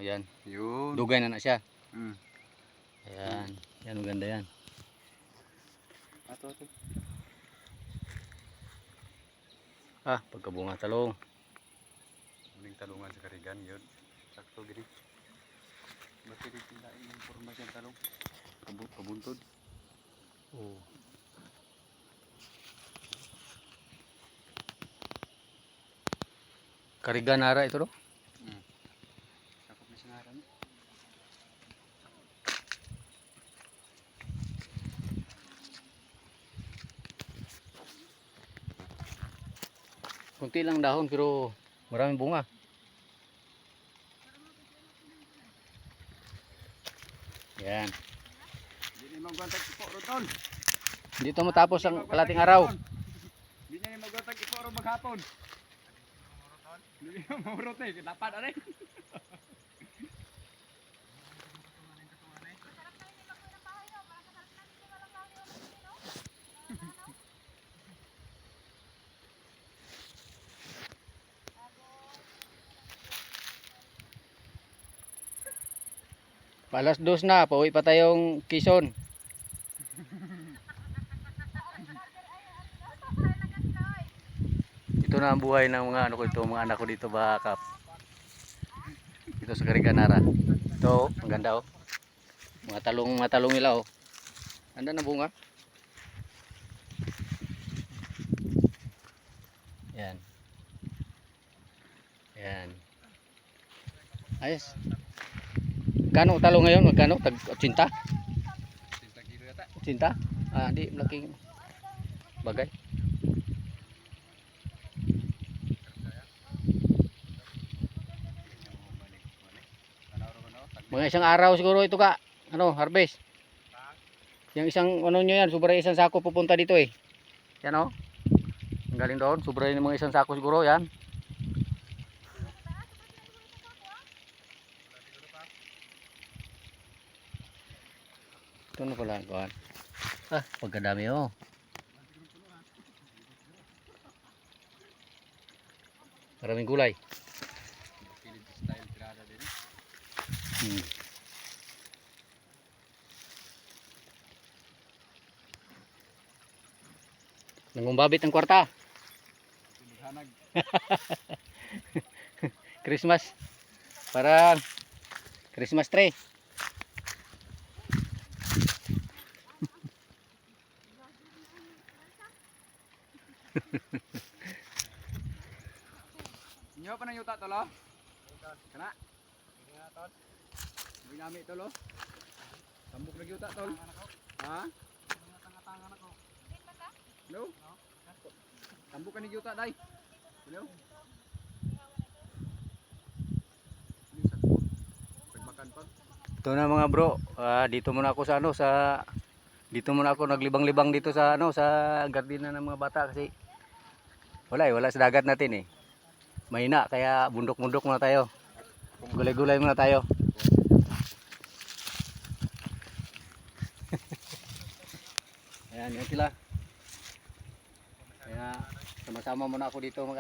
yan. Yun. Dugay na siya. Ayan. Yan maganda yan. Ato. Pagkabunga talong. Muling talungan sa Karigan yun. Sakto gini. Bakit tindain yung formasyon talong? Kabuntod. Oh. Karigan nara ito, no? Sakop na singaran. Kunti lang dahon pero maraming bunga. Yan. Hindi na magwantag ipo ron. Dito matapos ang kalating araw. Hindi na magwantag ipo ron maghapon. Hindi na maurot eh. Dapat ano eh. Palas 2 na, pauwi pa tayong Quezon. Ito na ang buhay ng mga mga anak ko dito bakap. Dito sa Kariganara. Ito, ang ganda oh. Mga talong nila oh. Ganda na bunga. Yan. Yan. Ayos. Magkano talong ngayon? Magkano? Tag 80? 30 kilo yata. 80? Di malaking bagay. Mga isang araw siguro ito ka. Harvest. Yung isang nyo yan, sobra isang sako pupunta dito eh. Yan oh. Ang galing doon, sobra yung mga isang sako siguro yan. Ito na pala kuhan. Pagkadami oh. Maraming gulay. Style tirada din. Nangumbabit ang kwarta. Maghanag. Christmas. Parang Christmas tree. Inyo pa nang yuta tolo? Kana? May nami tolo? Tambok lagi yuta tol. Ha? Tangan ako. Hello? Tambok ka ni yuta dai. Hello? Pagmakan pag. Ito na mga bro. Dito muna ako dito muna ako naglibang-libang dito sa sa gardena ng mga bata kasi wala sa dagat natin eh. Mahina kaya bundok-bundok muna tayo. Gulay-gulay muna tayo. Ayan, yan sila. Kaya sama-sama muna ako dito mag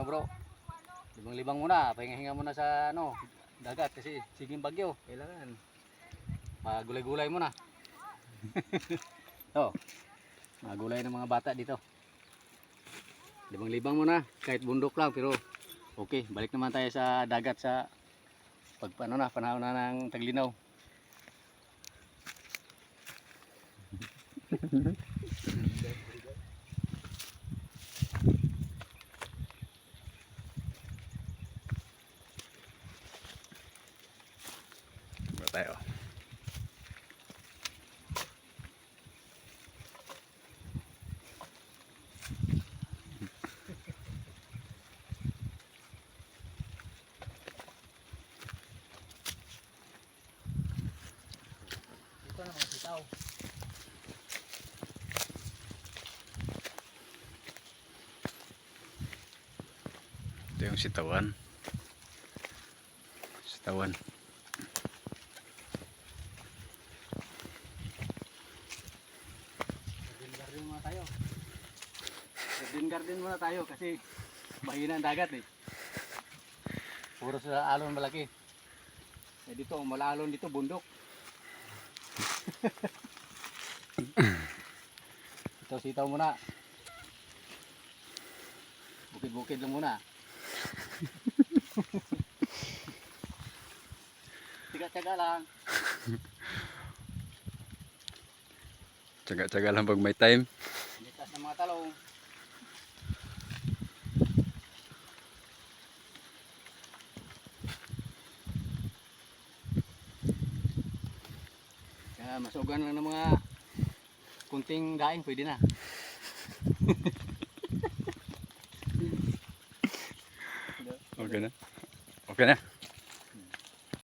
bro. Libang-libang muna, pahinga-hinga muna sa dagat kasi siging bagyo. Kailangan gulay-gulay muna. Gulay ng mga bata dito. Libang-libang muna, kahit bundok lang pero okay, balik naman tayo sa dagat sa panahon na ng taglinaw. Tayo. Ito na mga sitaw. Ito yung sitawan. Garden muna tayo kasi mahina ang dagat eh. Puro sa alon malaki. Eh dito, malalon dito, bundok. Sitaw-sitaw muna. Bukid-bukid lang muna. Tiga-tiga lang. Tsaga-tsaga lang pag may time. Litas ng mga talong. Kaya masugan lang ng mga kunting daing, pwede na. Okay na. Okay na.